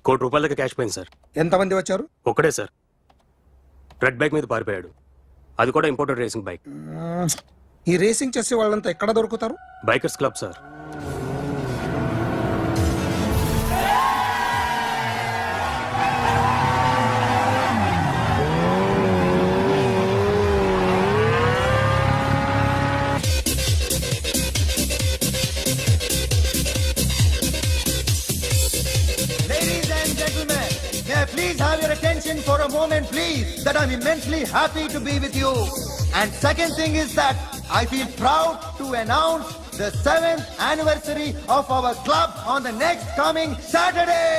₹1 కోటి దాకా క్యాష్ పోయింది సార్. ఎంతమంది వచ్చారు? ఒక్కడే సార్, రెడ్ బైక్ మీద పారిపోయాడు. అది కూడా ఇంపోర్టెడ్ రేసింగ్ బైక్. ఈ రేసింగ్ చేసే వాళ్ళంతా ఎక్కడ దొరుకుతారు? Bikers club sir. Ladies and gentlemen, may I please have your attention for a moment, please, that I'm immensely happy to be with you. And second thing is that I feel proud to announce the 7th anniversary of our club on the next coming Saturday.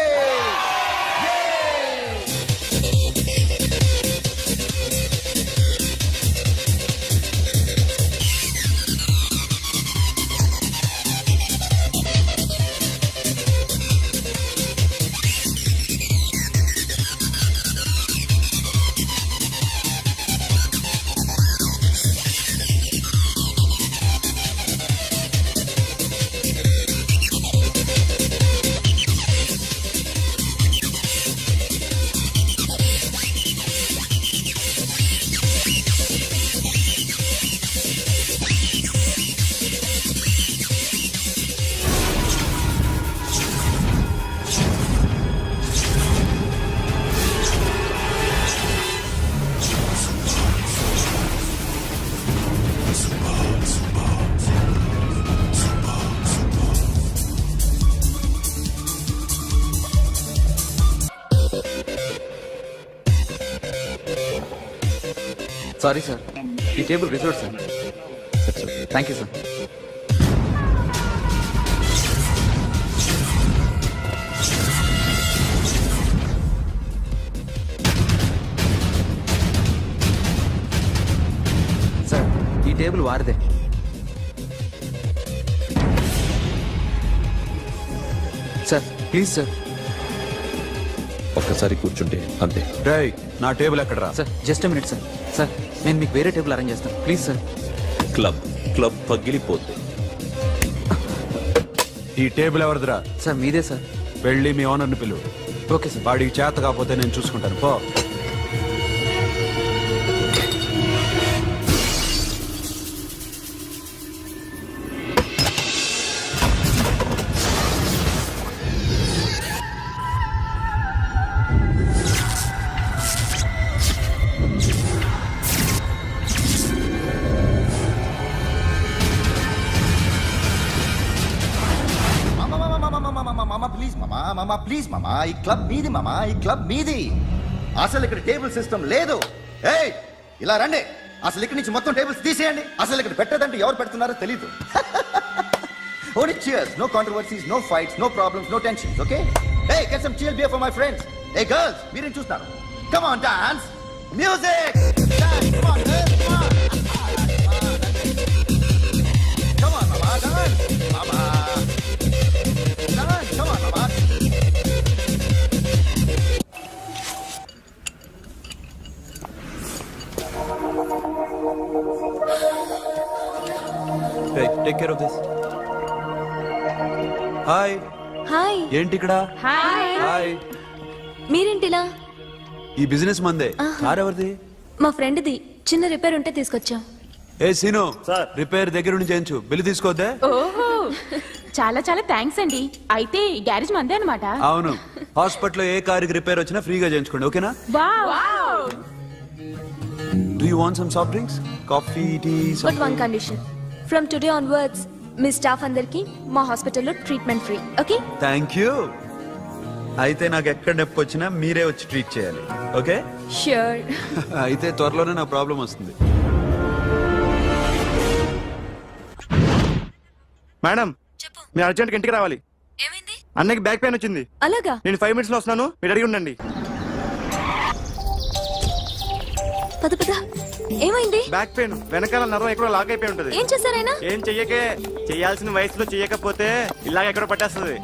Yay! Sorry sir, ఈ table reserve sir. Thank you sir. Sir, ఈ table వారిదే. Sir please sir. ఒక్కసారి కూర్చుంటే అంతే. రేయ్, నా table ఎక్కడరా? Sir just minute sir. Sir నేను మీకు వేరే టేబుల్ అరేంజ్ చేస్తాను ప్లీజ్ సార్. క్లబ్ పగిలిపోద్ది. ఈ టేబుల్ ఎవరిదిరా? సార్ మీదే సార్. వెళ్ళి మీ ఓనర్ని పిలువు. Okay sir. వాడికి చేత కాకపోతే నేను చూసుకుంటాను. పో. ప్లీజ్ మామా, ఈ క్లబ్ మీది మామా, ఈ క్లబ్ మీది. అసలు ఇక్కడ టేబుల్ సిస్టమ్ లేదు. ఏయ్, ఇలా రండి. అసలు ఇక్కడ నుంచి మొత్తం టేబుల్స్ తీసేయండి. అసలు ఇక్కడ పెట్టదంటే ఎవరు పెడుతున్నారో తెలీదు. Only cheers, no controversies, no fights, no problems, no tensions, okay? Hey, get some chill beer for my friends. Hey girls, మీరేం చూస్తున్నారు? Come on, dance. Music. Dance, come on, girls, come on. Come on, mama, dance. Mama. Dance, come on, mama. Take care of this. Hi. Hi. ఏంటి ఇక్కడ? Hi. మీరేంటిలా? ఈ business మందే. Car ఎవరిది? మా ఫ్రెండ్ది. చిన్న repair ఉంటే తీసుకొచ్చా. ఏ సీను, రిపేర్ దగ్గర నుండి చేయించు. బిల్లు తీసుకోద్దే. ఓహో, చాలా చాలా థ్యాంక్స్ అండి. అయితే ఈ గ్యారేజ్ మందే అన్నమాట. అవును. హాస్పిటల్లో ఏ కారుకి రిపేర్ వచ్చినా ఫ్రీగా చేయించుకోండి, ఓకేనా? Wow. Do you want some soft drinks? Coffee, tea? But one condition. From today onwards మీ స్టాఫ్ అందరికి మా హాస్పిటల్లో treatment free. Okay? Thank you. అయితే నాకు ఎక్కడ నొప్పి వచ్చినా మీరే వచ్చి ట్రీట్ చేయాలి, ఓకే? ష్యూర్. అయితే త్వరలోనే నా ప్రాబ్లం వస్తుంది. మేడం, చెప్పు. మీరు అర్జెంట్గా ఇంటికి రావాలి. ఏమైంది? అన్నకి బ్యాక్ పెయిన్ వచ్చింది. అలాగా? నేను 5 minutes లో వస్తున్నాను, మీరు అడిగి ఉండండి. పద పద. ఏమైంది? బ్యాక్ పెయిన్, వెనకాల నరం ఎక్కడో లాక్ అయిపోయి ఉంటది. ఏం చేశారైనా? ఏం చెయ్యకే. చెయ్యాల్సిన వయసులో చెయ్యకపోతే ఇలాగ ఎక్కడో పట్టేస్తుంది.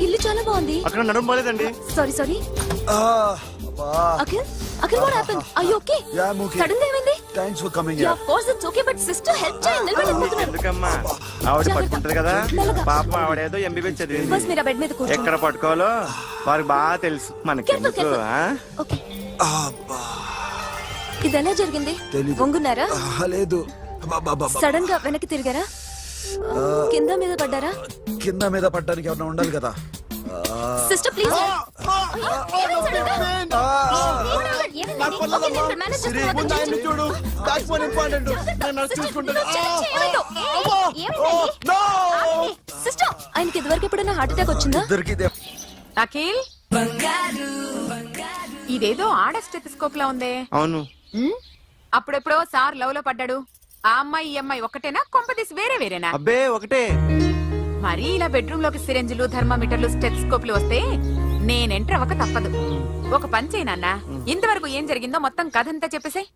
ఇల్లు చాలా బాగుంది. అక్కడ నడుము పోలేదండి. Sorry. Akhil, what happened? Are you okay? Sudden గా ఏమైంది? Thanks for coming yeah of course it's okay but sister help చేయండి నిలబడిపోతున్నారు. ఎందుకమ్మా ఆవిడ పట్టుకుంటది కదా మెల్లగా. పాప ఆవిడేదో ఎంబీబీ చదివింది ఫస్ట్ మీరు ఆ బెడ్ మీద కూర్చోండి. ఎక్కడ పట్టుకోవాలో వారికి బాగా తెలుసు మనకెందుకు Careful, ఆ? ఓకే ఇది ఎలా జరిగింది? తెలీదు. వంగున్నారా? లేదు సడన్ గా వెనక్కి తిరిగారా? కింద మీద పడ్డారా? కింద మీద పడ్డానికి ఏమన్నా ఉండాలి కదా. సిస్టర్ ప్లీజ్ సిస్టర్ ఆయనకి ఇదివరకు ఎప్పుడైనా హార్ట్ అటాక్ వచ్చిందా? ఇద్దరికి అఖిల్ ఇదేదో ఆడ స్టెథోస్కోప్ లా ఉందే. అవును ఉమ్, అప్పుడెప్పుడో సార్ లవ్ లో పడ్డాడు. ఆ అమ్మాయి ఈ అమ్మాయి ఒకటేనా, కొంపదీసి వేరే వేరేనా? అబ్బే ఒకటే. మరి ఇలా బెడ్రూమ్ లోకి సిరెంజులు, థర్మామీటర్లు, స్టెథోస్కోప్లు వస్తే నేను ఎంటర్ అవ్వక తప్పదు. ఒక పని చేయి నాన్న, ఇంతవరకు ఏం జరిగిందో మొత్తం కథ అంతా చెప్పేసాయి.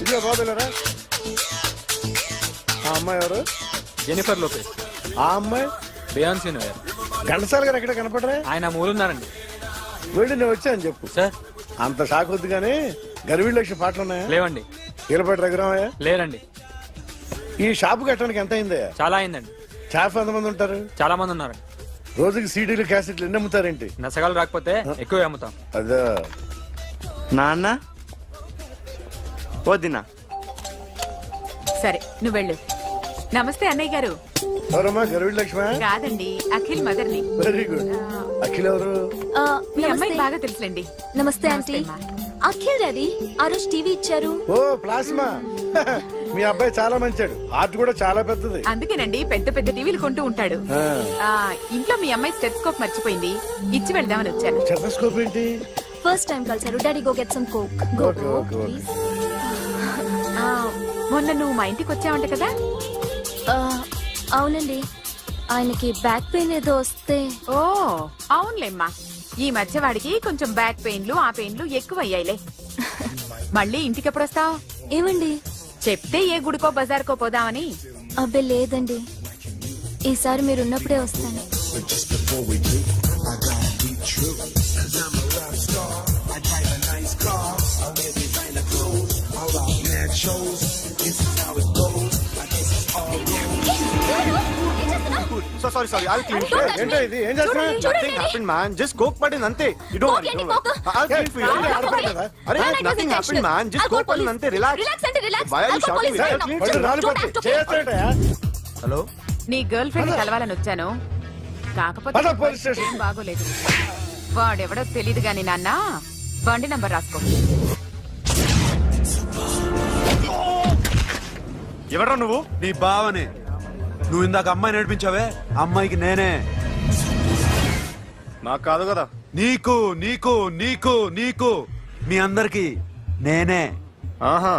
ఇదిగో బాబులరా ఆ అమ్మాయి ఎవరు? జెనిఫర్ లోపేస్. ఆ అమ్మాయి బియాన్సీ నోయర్. ఘంటసాల గారు ఎక్కడ కనపడరా? ఆయన మూలున్నారండి. వెళ్ళి నేను వచ్చాను చెప్పు. సార్ అంత షాక్ వద్దు కానీ గర్వీళ్ళ లక్ష పాటలు ఉన్నాయా? లేవండి. కీలపాటి రఘురామయ్య లేరండి. ఈ షాపు కట్టడానికి ఎంత అయిందా? చాలా అయిందండి. షాప్ ఎంతమంది ఉంటారు? చాలా మంది ఉన్నారండి. రోజుకి సీడీలు క్యాసెట్లు ఎన్ని అమ్ముతారేంటి? నసగాలు రాకపోతే ఎక్కువ అమ్ముతాం. అదే నాన్న వద్దినా సరే నువ్వు వెళ్ళు. నమస్తే అన్నయ్య గారు. ఎవరమ్మా గర్వీళ్ళ లక్ష్మ? కాదండి, అఖిల్ మదర్ ని. Very good. అఖిల్ ఎవరు? మీ అమ్మాయి బాగా తెలుసులేండి. నమస్తే ఆంటీ. అమ్మా. అఖిల్ డాడీ ఆ రోజు టీవీ ఇచ్చారు. ఓ ప్లాస్మా. మీ అబ్బాయి చాలా మంచాడు. ఆర్ట్ కూడా చాలా పెద్దది. అందుకేనండి పెద్ద పెద్ద టీవీలు కొంటూ ఉంటాడు. ఆ. ఆ ఇంట్లో మీ అమ్మాయి స్టెథోస్కోప్ మర్చిపోయింది, ఇచ్చి వెళ్దామని వచ్చాను. స్టెథోస్కోప్ ఏంటి? ఫస్ట్ టైం కలిసారు. Daddy go get some coke. Go okay, go okay, okay. Please. మొన్న నువ్వు మా ఇంటికి వచ్చావంట కదా. అవునండి, ఆయనకి బ్యాక్ పెయిన్ ఏదో వస్తే. ఓ అవునులేమ్మా, ఈ మధ్య వాడికి కొంచెం బ్యాక్ పెయిన్లు ఆ పెయిన్లు ఎక్కువ అయ్యాయిలే. మళ్ళీ ఇంటికి ఎప్పుడు వస్తావు? ఏమండి? చెప్తే ఏ గుడికో బజార్కో పోదామని. అబ్బే లేదండి, ఈసారి మీరు ఉన్నప్పుడే వస్తాను. Sorry I'll clean it. ఏంటో ఇది? ఏం చేస్తున్నా? Nothing happened, man. Just coke పడింది అంతే. You don't worry. Don't worry. I'll clean for you. అరే nothing happened, man. Just coke పడింది అంతే. Relax. Why are you shouting? I'll clean for పళ్ళు you. రాలిపోతాయి. చేస్తాడటయా? హలో నీ గర్ల్ ఫ్రెండ్ కలవాలని వచ్చాను, కాకపోతే పద పోలీస్ స్టేషన్. ఏం బాగోలేదు. వాడెవడో తెలీదు గాని నాన్న, బండి నంబర్ రాసుకో. ఎవడ్రా నువ్వు? నీ బావని. నువ్వు ఇందాక అమ్మాయి నడిపించావే, అమ్మాయికి నేనే. నాకు కాదు కదా. నీకు నీకు నీకు నీకు మీ అందరికి నేనే. ఆహా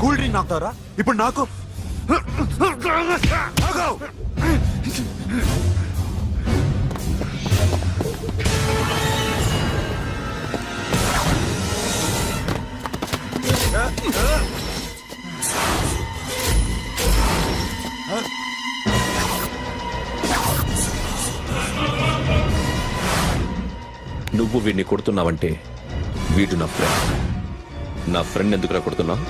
కూల్ డ్రింక్ నాకుతారా ఇప్పుడు? నాకు నువ్వు వీడిని కొడుతున్నావంటే వీడు నా ఫ్రెండ్. నా ఫ్రెండ్ ఎందుకురా కొడుతున్నావు?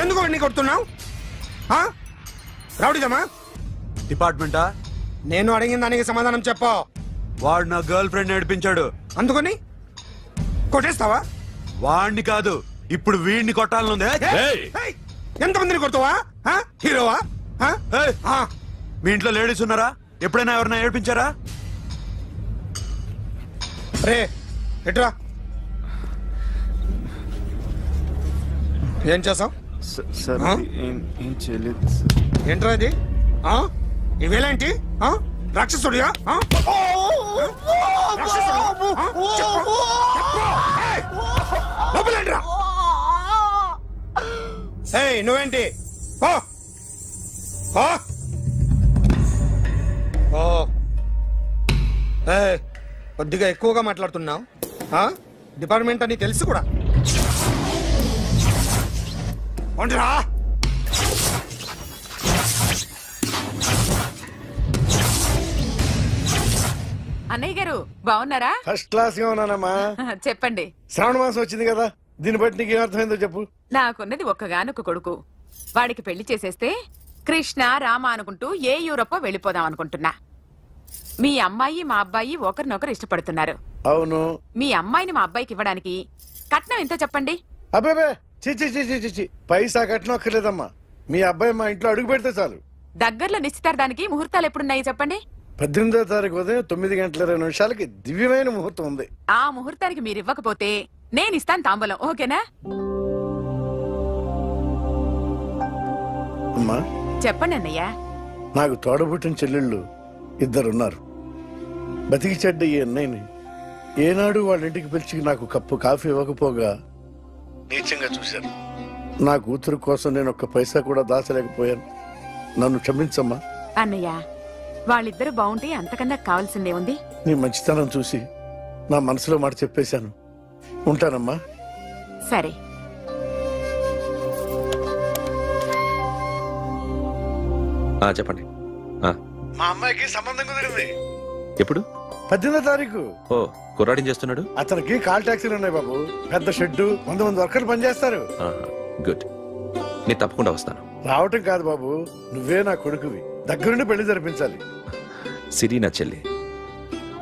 ఎందుకు వాడిని కొడుతున్నావు? రౌడీదమ్మా? డిపార్ట్మెంటా? నేను అడిగిన దానికి సమాధానం చెప్పు. వాడు నా గర్ల్ ఫ్రెండ్ నడిపించాడు. అందుకని కొట్టేస్తావా? వాడిని కాదు, ఇప్పుడు వీడిని కొట్టాలనుంది. ఏయ్! ఎంతమందిని కొడతావా? హీరోవా? ఏయ్! మీ ఇంట్లో లేడీస్ ఉన్నారా? ఎప్పుడైనా ఎవరైనా ఏడిపించారా? రే ఎట్రా ఏం చేసావు? సార్ ఆ? ఏం చేయలేదు సార్. ఏంట్రా ఇది? ఇవేలాంటి రాక్షసుడియా? రాక్షసుడియా? చెప్పు. ఏయ్! లోపలేంట్రా? ఏయ్, నువ్వేంటి? పో. పో. పో. ఏయ్, కొద్దిగా ఎక్కువగా మాట్లాడుతున్నావు. డిపార్ట్మెంట్ అని తెలుసు కూడా. ఒంటరా? అన్నయ్య గారు బాగున్నారా? ఫస్ట్ క్లాస్ గా ఉన్నానమ్మా. చెప్పండి. శ్రావణ మాసం వచ్చింది కదా, దీన్ని బట్టి నీకు ఏమర్థమైందో చెప్పు. నాకున్నది ఒక్కగానొక్క కొడుకు. వాడికి పెళ్లి చేసేస్తే కృష్ణ రామ అనుకుంటూ ఏ యూరోపో వెళ్ళిపోదాం అనుకుంటున్నా. మీ అమ్మాయి మా అబ్బాయి ఒకరినొకరు ఇష్టపడుతున్నారు. అవును. మీ అమ్మాయిని మా అబ్బాయికి ఇవ్వడానికి కట్నం ఎంతో చెప్పండి. అబ్బే చిచి చిచి చిచి పైసా కట్నం అక్కర్లేదమ్మా. మీ అబ్బాయి మా ఇంట్లో అడుగు పెడితే చాలు. దగ్గరలో నిశ్చితార్థానికి ముహూర్తాలు ఎప్పుడున్నాయి చెప్పండి. 18వ తారీఖు ఉదయం 9:20 దివ్యమైన ముహూర్తం ఉంది. ఆ ముహూర్తానికి మీరు ఇవ్వకపోతే నేను ఇస్తాను తాంబూలం. ఓకేనా? అమ్మా, చెప్పండి అన్నయ్య. నాకు తోడబుట్టిన చెల్లెళ్ళు ఇద్దరున్నారు. బతికి చెడ్డ ఈ అన్నయ్యని ఏనాడు వాళ్ళ ఇంటికి పిలిచి నాకు కప్పు కాఫీ ఇవ్వకపోగా నీచంగా చూశాను. నా కూతురు కోసం నేను ఒక్క పైసా కూడా దాచలేకపోయాను. నన్ను క్షమించమ్మా. అన్నయ్య, వాళ్ళిద్దరు బాగుంటే అంతకన్నా కావాల్సిందే ఉంది. నీ మంచితనం చూసి నా మనసులో మాట చెప్పేశాను. ఉంటానమ్మా. సరే. చెప్పండి. మా అమ్మాయికి సంబంధం కుదిరింది. ఎప్పుడు? 18వ తారీఖు. ఓ, కుర్రాడేం చేస్తున్నాడు? అతనికి కాల్ టాక్సీలు ఉన్నాయి బాబు. పెద్ద షెడ్డు, 100 వర్కర్లు పనిచేస్తారు. గుడ్. నేను తప్పకుండా వస్తాను. రావటం కాదు బాబు, నువ్వే నా కొడుకువి. దగ్గరుండి పెళ్లి జరిపించాలి. సిరి నా చెల్లి,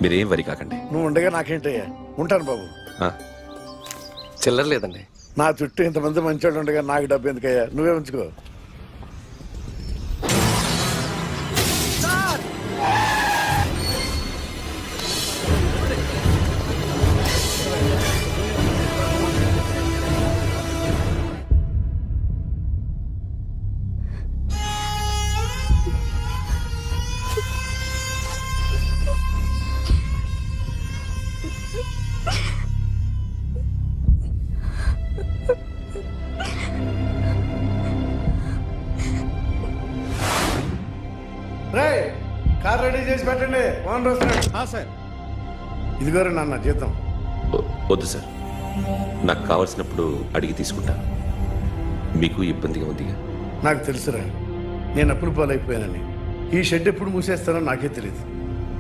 మీరేం వరి కాకండి. నువ్వు ఉండగా నాకేంటయ్యా. ఉంటాను బాబు. చిల్లర లేదండి. నా చుట్టూ ఇంతమంది మంచోళ్ళు ఉండగా నాకు డబ్బు ఎందుకయ్యా? నువ్వే ఉంచుకో. కార్ రెడీ చేసి పెట్టండి. ఓనర్ వస్తున్నాడు. సార్, ఇదిగోరు నాన్న జీతం. వద్దు సార్, నాకు కావలసినప్పుడు అడిగి తీసుకుంటాను. మీకు ఇబ్బందిగా ఉంది? నాకు తెలుసురా, నేను అప్పులు పాలైపోయానని. ఈ షెడ్ ఎప్పుడు మూసేస్తానో నాకే తెలియదు.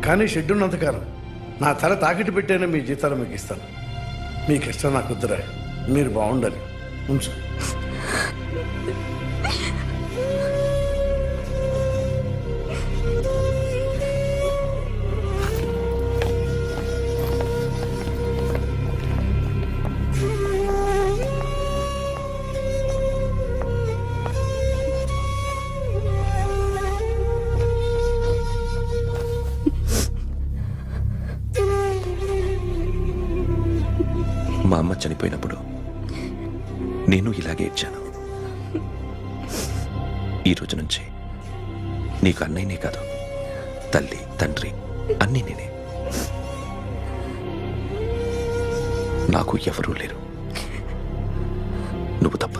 కానీ షెడ్ ఉన్నంతకాలం నా తల తాకిట్టు పెట్టైనా మీ జీతాలు మీకు ఇస్తాను. మీ కష్టం నాకు వద్దురా. మీరు బాగుండాలి. ఉంచు. మా అమ్మ చనిపోయినప్పుడు నేను ఇలాగే ఇచ్చాను. ఈ రోజు నుంచి నీకు అన్నయ్యనే కాదు, తల్లి తండ్రి అన్నీ నేనే. నాకు ఎవరూ లేరు, నువ్వు తప్ప.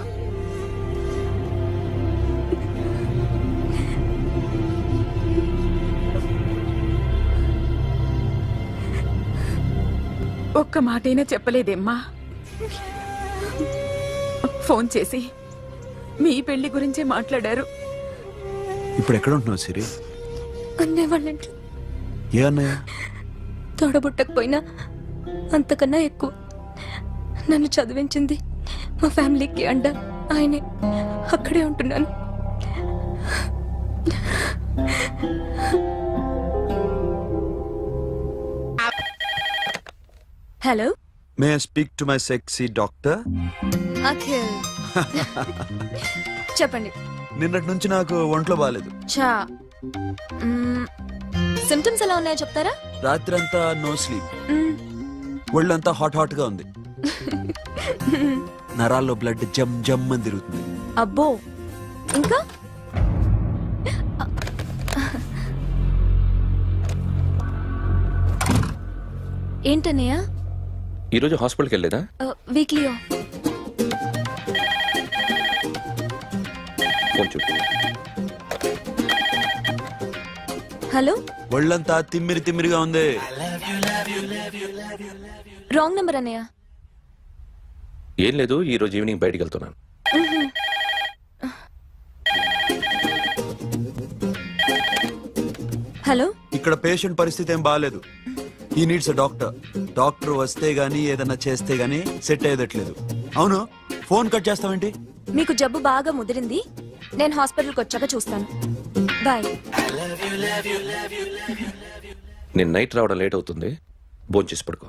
ఒక్క మాటైనా చెప్పలేదేమ్మా? ఫోన్ చేసి మీ పెళ్లి గురించే మాట్లాడారు. ఇప్పుడు ఎక్కడ ఉంటున్నావు సిరి? అన్నయ్య వాళ్ళ ఇంట్లో. ఏ అన్నయ్య? తోడబుట్టకపోయినా అంతకన్నా ఎక్కువ నన్ను చదివించింది మా ఫ్యామిలీకి అండ ఆయనే. అక్కడే ఉంటున్నాను. Hello, may I speak to my sexy doctor? Akhil. చెప్పండి. నిన్నటి నుంచి నాకు ఒంట్లో బాగాలేదు. చా, సిమ్టమ్స్ ఎలా ఉన్నాయో చెప్తారా? రాత్రి అంతా నో స్లీప్, మ్మ్, ఒళ్ళంతా హాట్ హాట్ గా ఉంది. నరాల్లో బ్లడ్ జమ్ జమ్ అని తిరుగుతుంది. అబ్బో ఇంకా ఏంటన్నయ్య? ఈరోజు హాస్పిటల్కి వెళ్ళేదా? Weekly off. ఫోన్ చూడు. హలో, ఒళ్ళంతా తిమ్మిరి తిమ్మిరిగా ఉంది. రాంగ్ నెంబర్ అన్నయ్య. ఏం లేదు, ఈరోజు ఈవినింగ్ బయటికి వెళ్తున్నాను. హలో, ఇక్కడ పేషెంట్ పరిస్థితి ఏం బాగాలేదు. ఈ నీడ్స్ డాక్టర్. డాక్టర్ వస్తే గానీ ఏదన్నా చేస్తే గానీ సెట్ అయ్యేదట్లేదు. అవును, ఫోన్ కట్ చేస్తావేంటి? మీకు జబ్బు బాగా ముదిరింది. నేను హాస్పిటల్కి వచ్చాక చూస్తాను. బాయ్. నేను నైట్ రావడం లేట్ అవుతుంది, భోంచేసి చేసి పడుకో.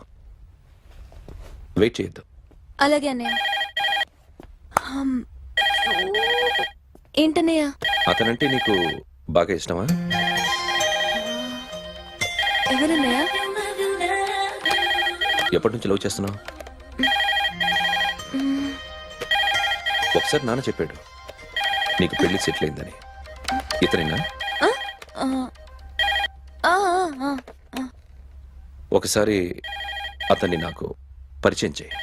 వెయిట్ చేయొద్దు. అలాగే అన్నయ్య. ఏంటన్నయ్య? అతనంటే నీకు బాగా ఇష్టమా? ఎవరన్నయ్య? ఎప్పటి నుంచి లవ్ చేస్తున్నావు? ఒకసారి నాన్న చెప్పాడు నీకు పెళ్లి సెటిల్ అయిందని. ఇతనేనా? ఆ, ఆ, ఆ, ఆ. ఒకసారి అతన్ని నాకు పరిచయం చేయి.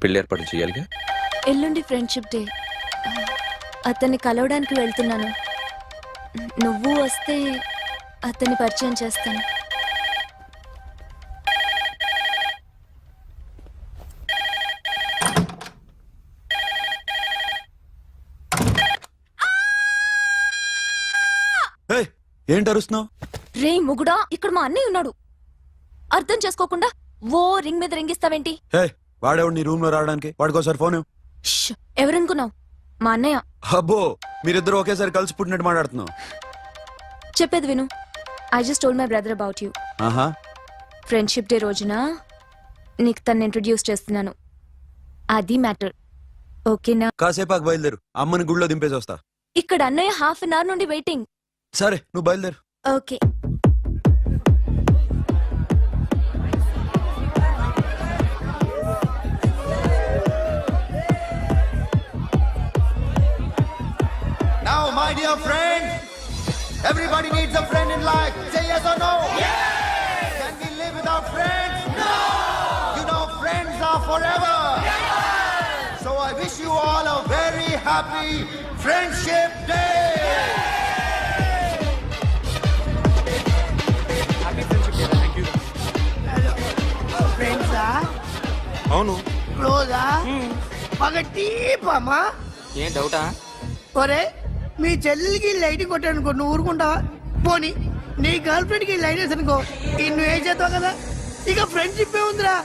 పెళ్లి ఏర్పాటు చేయాలిగా. ఎల్లుండి ఫ్రెండ్షిప్ డే. అతన్ని కలవడానికి వెళ్తున్నాను. నువ్వు వస్తే అతన్ని పరిచయం చేస్తాను. ఏయ్, ఏంటి అరుస్తున్నావు? రే ముగుడా, ఇక్కడ మా అన్నయ్య ఉన్నాడు. అర్థం చేసుకోకుండా ఓ రింగ్ మీద రింగిస్తావేంటి? హే, వాడేవాడు నీ రూమ్ లో రావడానికి? వాడికోసారి ఫోన్ ఇవ్వు. ష్, ఎవరనుకున్నావు? మా అన్నయ్య. అబ్బో, మీరిద్దరు ఒకేసారి కలిసి పుట్టినట్టు మాట్లాడుతున్నావు. చెప్పేది విను. I just told my brother about you. ఆహా, ఫ్రెండ్షిప్ డే రోజున నీకు తను ఇంట్రొడ్యూస్ చేస్తున్నాను. అది మ్యాటర్. ఓకేనా? కాసేపాకు బయలుదేరు. అమ్మని గుళ్ళో దింపేసి వస్తా. ఇక్కడ అన్నయ్య హాఫ్ అన్ అవర్ నుండి వెయిటింగ్. సరే, నువ్వు బయలుదేరు. Okay. Now, my dear friends, everybody needs a friend in life. Say yes or no. Yes. Can we live without friends? No. You know, friends are forever. Yes. So I wish you all a very happy Friendship Day. ఫ్రెండ్సా? అవును. క్లోజా? ఒక టీపమ్మా? ఏం డౌటా? ఒరే, మీ చెల్లెలికి light కొట్టానుకో, నువ్వు ఊరుకుంటావా? పోనీ నీ గర్ల్ ఫ్రెండ్ కి లైట్ వేసానుకో, నువ్వు ఏం చేస్తావు కదా? ఇక ఫ్రెండ్షిప్ ఏ ఉందిరా.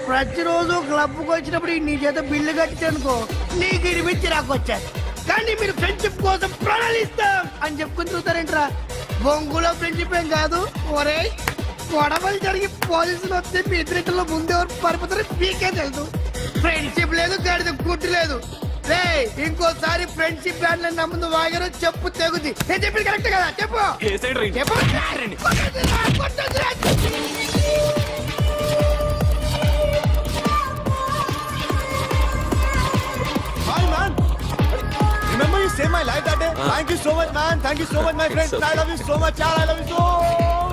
ప్రతిరోజు క్లబ్కి వచ్చినప్పుడు నీ చేత బిల్లు కట్టించనుకో, నీకు ఇరిమిచ్చి రాకొచ్చాను. కానీ మీరు ఫ్రెండ్షిప్ కోసం ప్రణాళిస్తాం అని చెప్పుకుని చూస్తారేంట్రా? బొంగులో ఫ్రెండ్షిప్ ఏం కాదు. ఒరే, గొడవలు జరిగి పోలీసులు వస్తే మీ ఇద్దరిలో ముందెవరు పరిపోతారో మీకే తెలుసు. ఫ్రెండ్షిప్ లేదు, గడిద గుడ్డు లేదు. రే, ఇంకోసారి ఫ్రెండ్షిప్ బ్యాండ్ నా ముందు వాగారో చెప్పు తెగుద్ది. నేను చెప్పింది కరెక్ట్ కదా? చెప్పు చెప్పు. కొట్టొద్దురా. Hi, man. Remember you saved my life that day? Thank you so much, man. Thank you so much, my friend. I love you so much, yaar. I love you so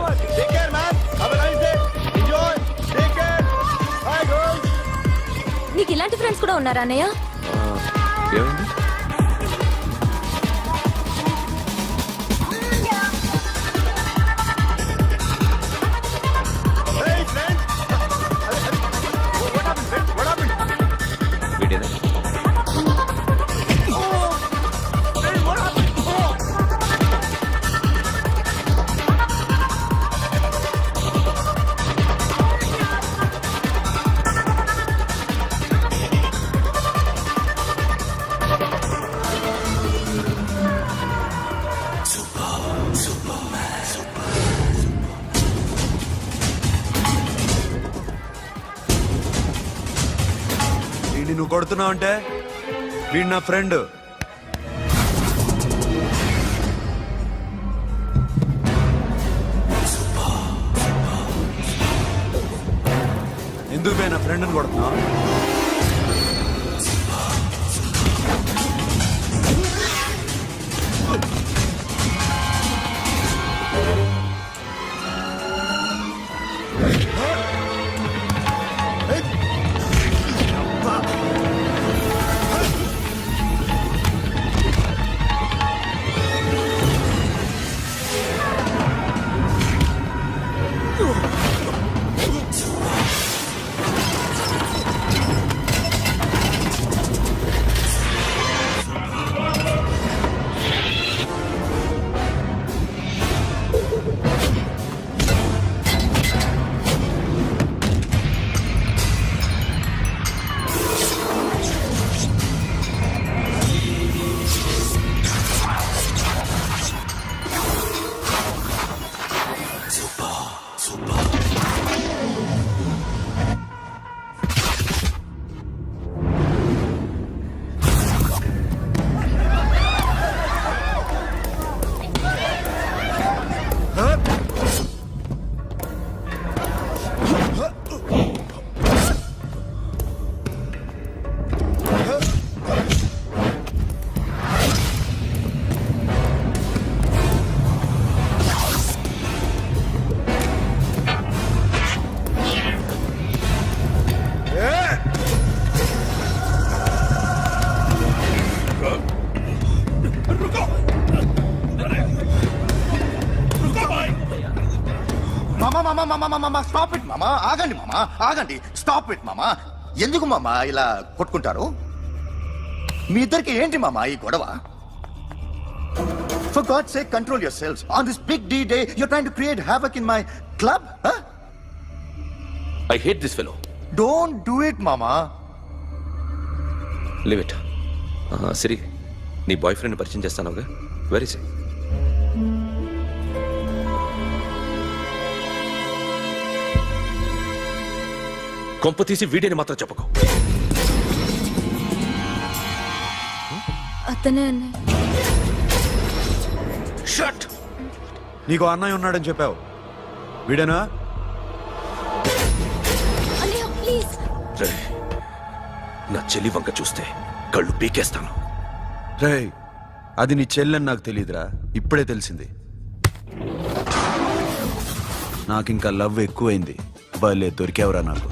much. Take care, man. Have a nice day. Enjoy. Take care. Bye, girls. నీకు ఇలాంటి friends కూడా ఉన్నారా అన్నయ్య? ఏమైంది? Hey, friend. What happened, friend? What happened? వీడేనా? Oh, friend, what happened? Oh. వీడిని నువ్వు కొడుతున్నావు అంటే వీడు నా ఫ్రెండ్. ఎందుకు పోయి నా ఫ్రెండ్ని కొడుతున్నావు? స్టాప్ ఇట్ మామా, ఆగండి మామా, ఆగండి, స్టాప్ ఇట్ మామా. ఎందుకు మామా ఇలా కొట్టుకుంటారు? మీ ఇద్దరికి ఏంటి మామా ఈ గొడవ? For God's sake, control yourselves. On this big D day, you're trying to create havoc in my club? Huh? I hate this fellow. Don't do it, mama. Leave it. Siri, నీ బాయ్ ఫ్రెండ్ పరిచయం చేస్తానుగా. Very సే. కొంప తీసి వీడియోని మాత్రం చెప్పకు. అతనే అన్నయ్య. Shut. నీకు అన్నయ్య ఉన్నాడని చెప్పావు, వీడేనా? అన్నయ్య ప్లీజ్. రేయ్, నా చెల్లి వంక చూస్తే కళ్ళు పీకేస్తాను. రేయ్, అది నీ చెల్లెని నాకు తెలియదురా, ఇప్పుడే తెలిసింది. నాకింకా లవ్ ఎక్కువైంది. భలే దొరికావురా నాకు.